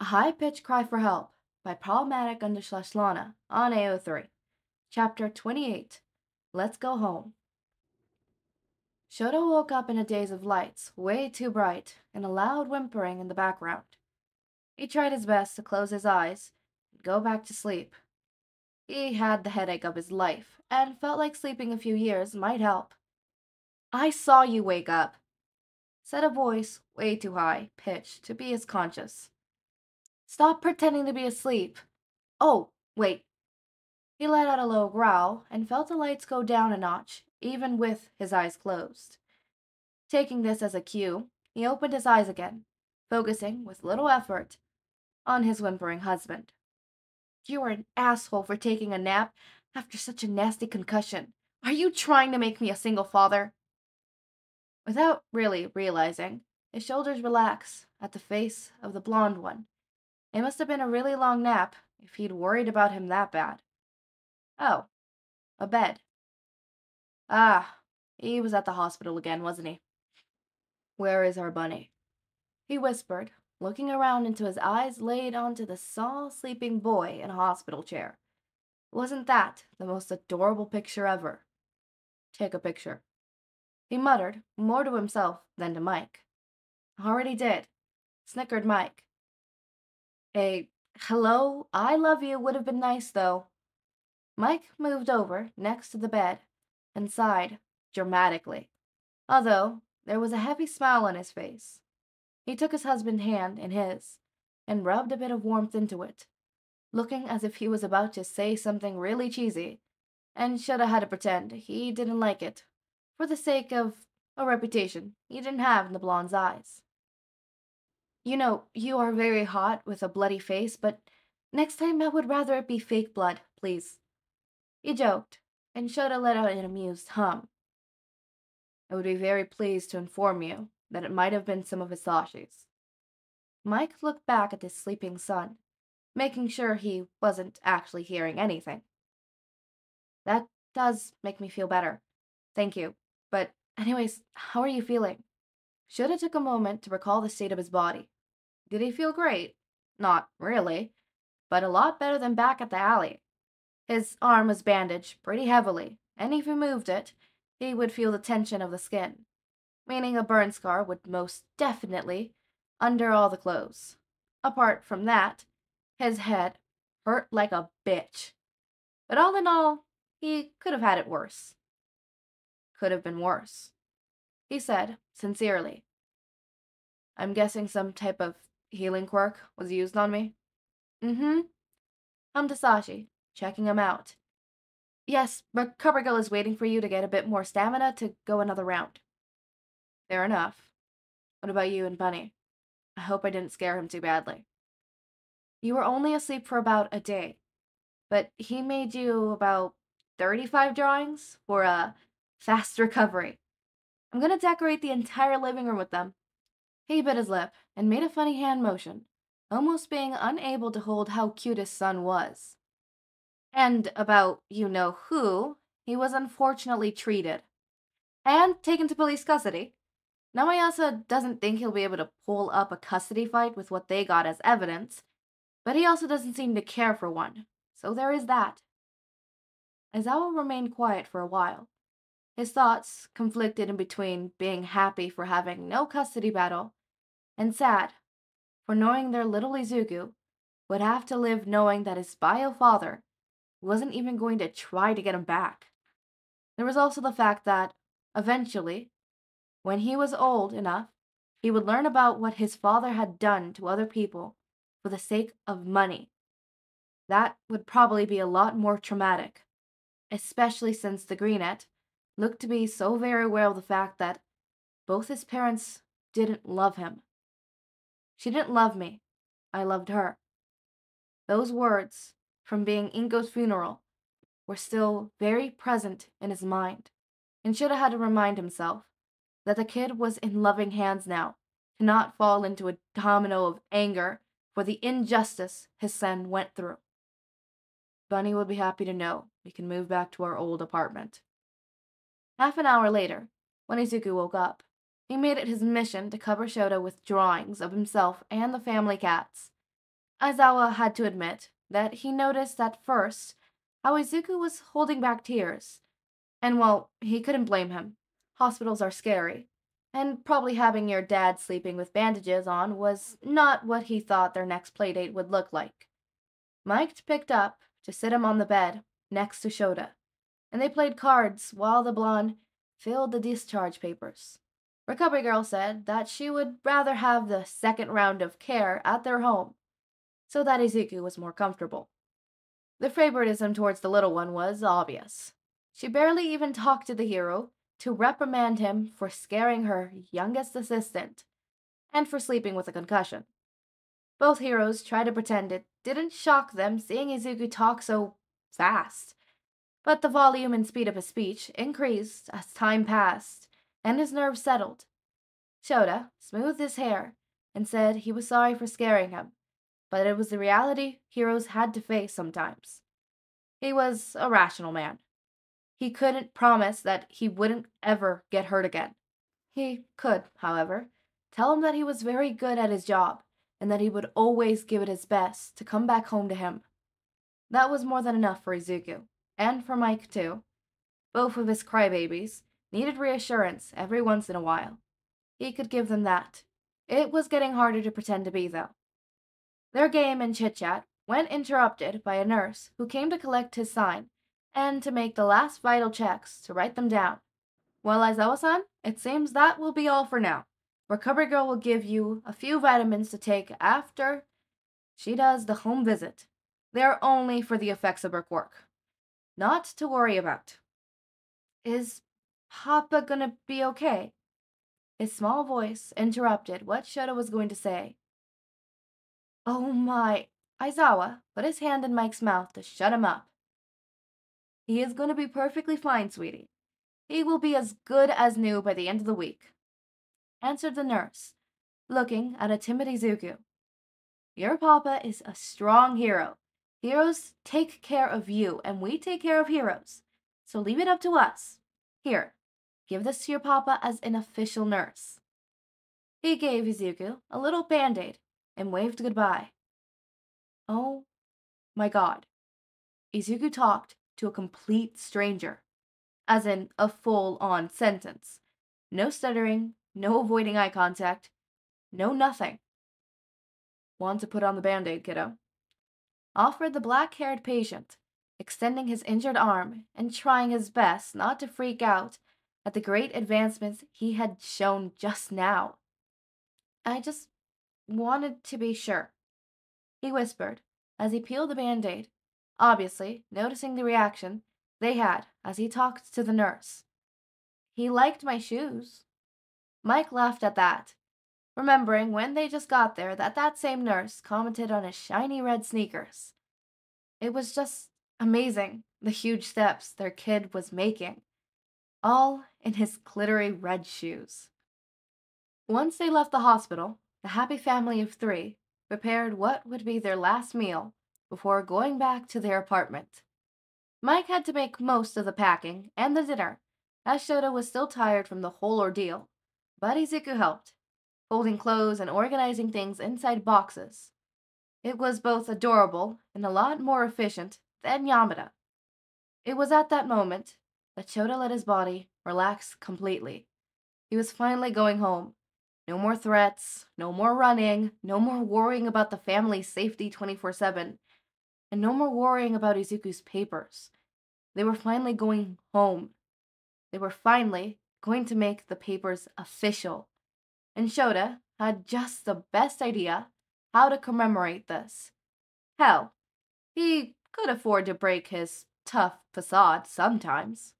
A high-pitched cry for help by problematic _ Lana on AO3. Chapter 28. Let's go home. Shouta woke up in a daze of lights, way too bright, and a loud whimpering in the background. He tried his best to close his eyes and go back to sleep. He had the headache of his life, and felt like sleeping a few years might help. "I saw you wake up," said a voice way too high-pitched to be as conscious. "Stop pretending to be asleep. Oh, wait." He let out a low growl and felt the lights go down a notch, even with his eyes closed. Taking this as a cue, he opened his eyes again, focusing with little effort on his whimpering husband. "You are an asshole for taking a nap after such a nasty concussion. Are you trying to make me a single father?" Without really realizing, his shoulders relaxed at the face of the blonde one. It must have been a really long nap if he'd worried about him that bad. Oh, a bed. Ah, he was at the hospital again, wasn't he? "Where is our bunny?" he whispered, looking around until his eyes laid onto the small sleeping boy in a hospital chair. Wasn't that the most adorable picture ever? "Take a picture," he muttered, more to himself than to Mike. "Already did," snickered Mike. "A hello, I love you would have been nice, though." Mike moved over next to the bed and sighed dramatically, although there was a heavy smile on his face. He took his husband's hand in his and rubbed a bit of warmth into it, looking as if he was about to say something really cheesy, and should have had to pretend he didn't like it for the sake of a reputation he didn't have in the blonde's eyes. "You know, you are very hot with a bloody face, but next time I would rather it be fake blood, please," he joked, and Shouta let out an amused hum. "I would be very pleased to inform you that it might have been some of Hisashi's." Mike looked back at his sleeping son, making sure he wasn't actually hearing anything. "That does make me feel better. Thank you. But anyways, how are you feeling?" Shouta took a moment to recall the state of his body. Did he feel great? Not really, but a lot better than back at the alley. His arm was bandaged pretty heavily, and if he moved it, he would feel the tension of the skin, meaning a burn scar would most definitely under all the clothes. Apart from that, his head hurt like a bitch. But all in all, he could have had it worse. "Could have been worse," he said, sincerely. "I'm guessing some type of healing quirk was used on me?" "Mm-hmm," hummed Hisashi, checking him out. "Yes, but Covergill is waiting for you to get a bit more stamina to go another round." "Fair enough. What about you and Bunny? I hope I didn't scare him too badly." "You were only asleep for about a day, but he made you about 35 drawings for a fast recovery. I'm gonna decorate the entire living room with them." He bit his lip and made a funny hand motion, almost being unable to hold how cute his son was. "And about you-know-who, he was unfortunately treated and taken to police custody. Now Mayasa doesn't think he'll be able to pull up a custody fight with what they got as evidence, but he also doesn't seem to care for one, so there is that." Aizawa remained quiet for a while. His thoughts conflicted in between being happy for having no custody battle and sad for knowing their little Izuku would have to live knowing that his bio father wasn't even going to try to get him back. There was also the fact that, eventually, when he was old enough, he would learn about what his father had done to other people for the sake of money. That would probably be a lot more traumatic, especially since the Greenette looked to be so very aware of the fact that both his parents didn't love him. "She didn't love me. I loved her." Those words, from being Inko's funeral, were still very present in his mind, and should have had to remind himself that the kid was in loving hands now, to not fall into a domino of anger for the injustice his son went through. "Bunny will be happy to know we can move back to our old apartment." Half an hour later, when Izuku woke up, he made it his mission to cover Shouta with drawings of himself and the family cats. Aizawa had to admit that he noticed at first how Izuku was holding back tears. And well, he couldn't blame him. Hospitals are scary. And probably having your dad sleeping with bandages on was not what he thought their next playdate would look like. Mike picked up to sit him on the bed next to Shouta, and they played cards while the blonde filled the discharge papers. Recovery Girl said that she would rather have the second round of care at their home, so that Izuku was more comfortable. The favoritism towards the little one was obvious. She barely even talked to the hero to reprimand him for scaring her youngest assistant and for sleeping with a concussion. Both heroes tried to pretend it didn't shock them seeing Izuku talk so fast, but the volume and speed of his speech increased as time passed and his nerves settled. Shouta smoothed his hair and said he was sorry for scaring him, but it was the reality heroes had to face sometimes. He was a rational man. He couldn't promise that he wouldn't ever get hurt again. He could, however, tell him that he was very good at his job and that he would always give it his best to come back home to him. That was more than enough for Izuku, and for Mike too. Both of his crybabies needed reassurance every once in a while. He could give them that. It was getting harder to pretend to be, though. Their game and chit-chat went interrupted by a nurse who came to collect his sign and to make the last vital checks to write them down. Well, Aizawa-san, it seems that will be all for now. Recovery Girl will give you a few vitamins to take after she does the home visit. They are only for the effects of her quirk. Not to worry about. Is Papa gonna be okay? His small voice interrupted what Shouta was going to say. Oh my. Aizawa put his hand in Mike's mouth to shut him up. He is going to be perfectly fine, sweetie. He will be as good as new by the end of the week, answered the nurse, looking at a timid Izuku. Your papa is a strong hero. Heroes take care of you, and we take care of heroes. So leave it up to us. Here, give this to your papa as an official nurse. He gave Izuku a little band-aid and waved goodbye. Oh my god. Izuku talked to a complete stranger, as in a full-on sentence. No stuttering, no avoiding eye contact, no nothing. Want to put on the band-aid, kiddo? Offered the black-haired patient, extending his injured arm and trying his best not to freak out at the great advancements he had shown just now. I just wanted to be sure, he whispered as he peeled the band-aid, obviously noticing the reaction they had as he talked to the nurse. He liked my shoes. Mike laughed at that, remembering when they just got there that same nurse commented on his shiny red sneakers. It was just amazing, the huge steps their kid was making, all in his glittery red shoes. Once they left the hospital, the happy family of 3 prepared what would be their last meal before going back to their apartment. Mike had to make most of the packing and the dinner, as Shouta was still tired from the whole ordeal, but Izuku helped, folding clothes and organizing things inside boxes. It was both adorable and a lot more efficient than Yamada. It was at that moment that Shouta let his body relax completely. He was finally going home. No more threats, no more running, no more worrying about the family's safety 24/7, and no more worrying about Izuku's papers. They were finally going home. They were finally going to make the papers official. And Shouta had just the best idea how to commemorate this. Hell, he could afford to break his tough facade sometimes.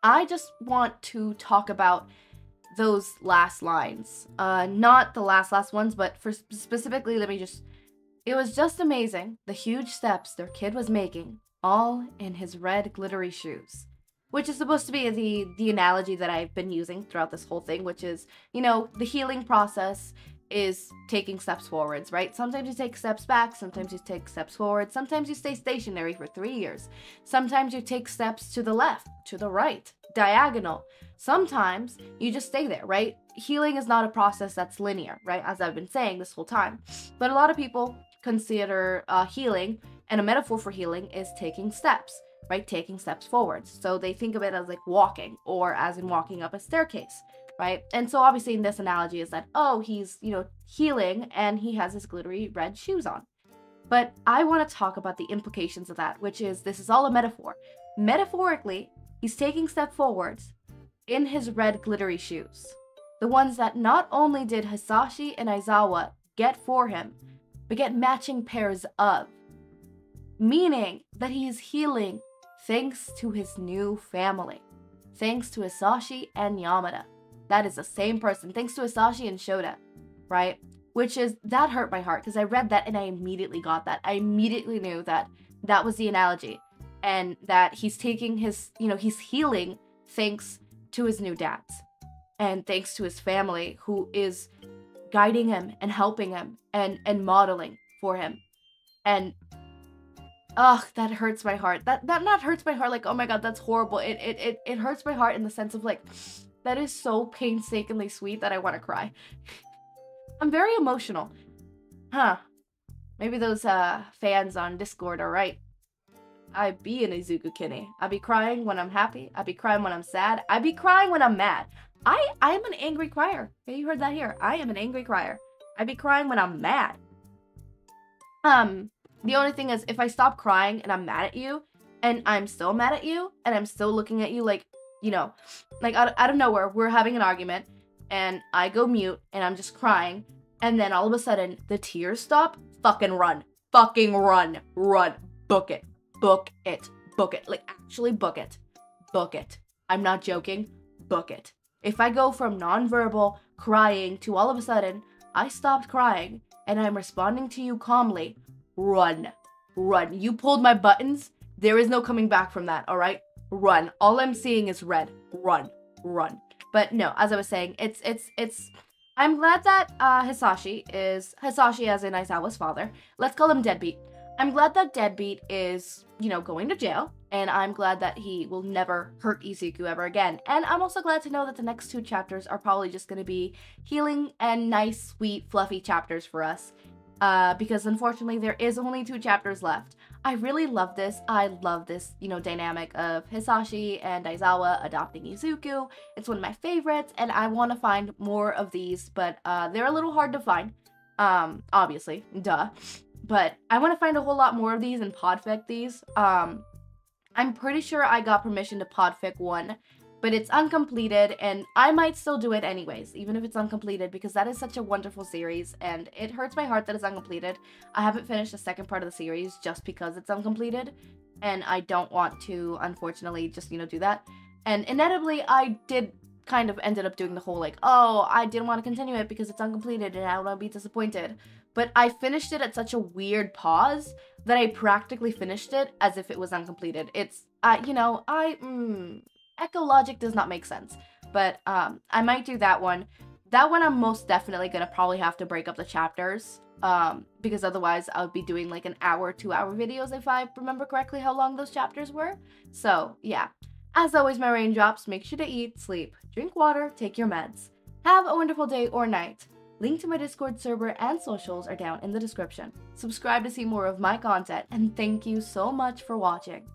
I just want to talk about those last lines. Not the last ones, but for specifically, it was just amazing, the huge steps their kid was making, all in his red glittery shoes. Which is supposed to be the analogy that I've been using throughout this whole thing, which is, the healing process is taking steps forwards, right? Sometimes you take steps back, sometimes you take steps forward, sometimes you stay stationary for 3 years. Sometimes you take steps to the left, to the right, diagonal. Sometimes you just stay there, right? healing is not a process that's linear, right? As I've been saying this whole time. But a lot of people consider healing, and a metaphor for healing is taking steps, right? Taking steps forwards. So they think of it as like walking, or as in walking up a staircase, right? And so obviously in this analogy is that, oh, he's, healing and he has his glittery red shoes on. But I want to talk about the implications of that, which is this is all a metaphor. Metaphorically, he's taking step forwards in his red glittery shoes. The ones that not only did Hisashi and Aizawa get for him, but get matching pairs of. Meaning that he is healing thanks to his new family. Thanks to Hisashi and Yamada. That is the same person. Thanks to Hisashi and Shouta, right? That hurt my heart, because I read that and I immediately got that. I immediately knew that that was the analogy. And that he's taking his, he's healing thanks to his new dads. And thanks to his family, who is guiding him and helping him and modeling for him. And that hurts my heart. That not hurts my heart like, oh my god, that's horrible. It hurts my heart in the sense of like, that is so painstakingly sweet that I want to cry. I'm very emotional. Maybe those fans on Discord are right. I be an Izuku Kenny. I be crying when I'm happy. I be crying when I'm sad. I be crying when I'm mad. I am an angry crier. Okay, you heard that here. I am an angry crier. I be crying when I'm mad. The only thing is, if I stop crying and I'm mad at you, and I'm still mad at you, and I'm still looking at you like, like out of nowhere, we're having an argument, and I go mute, and I'm just crying, and then all of a sudden, the tears stop, fucking run. Fucking run. Run. Book it. Book it. Book it. Like, actually book it. Book it. I'm not joking. Book it. If I go from nonverbal crying to all of a sudden, I stopped crying, and I'm responding to you calmly, run. Run. You pulled my buttons. There is no coming back from that, alright? Run. All I'm seeing is red. Run. Run. But no, as I was saying, I'm glad that Hisashi as in Aizawa's father. Let's call him Deadbeat. I'm glad that Deadbeat is, going to jail. And I'm glad that he will never hurt Izuku ever again. And I'm also glad to know that the next 2 chapters are probably just going to be healing and nice, sweet, fluffy chapters for us. Because unfortunately there is only 2 chapters left. I really love this. I love this, dynamic of Hisashi and Aizawa adopting Izuku. It's one of my favorites, and I want to find more of these, but they're a little hard to find. Obviously, duh. But I want to find a whole lot more of these and podfic these. I'm pretty sure I got permission to podfic 1, but it's uncompleted, and I might still do it anyways, even if it's uncompleted, because that is such a wonderful series, and it hurts my heart that it's uncompleted. I haven't finished the second part of the series just because it's uncompleted, and I don't want to, unfortunately, just, do that. And inevitably, I did kind of ended up doing the whole, like, oh, I didn't want to continue it because it's uncompleted, and I don't want to be disappointed. But I finished it at such a weird pause that I practically finished it as if it was uncompleted. It's, Echo logic does not make sense, but I might do that one. That one I'm most definitely gonna probably have to break up the chapters, because otherwise I would be doing like an hour, 2-hour videos if I remember correctly how long those chapters were. So yeah, as always, my raindrops, make sure to eat, sleep, drink water, take your meds. Have a wonderful day or night. Link to my Discord server and socials are down in the description. Subscribe to see more of my content, and thank you so much for watching.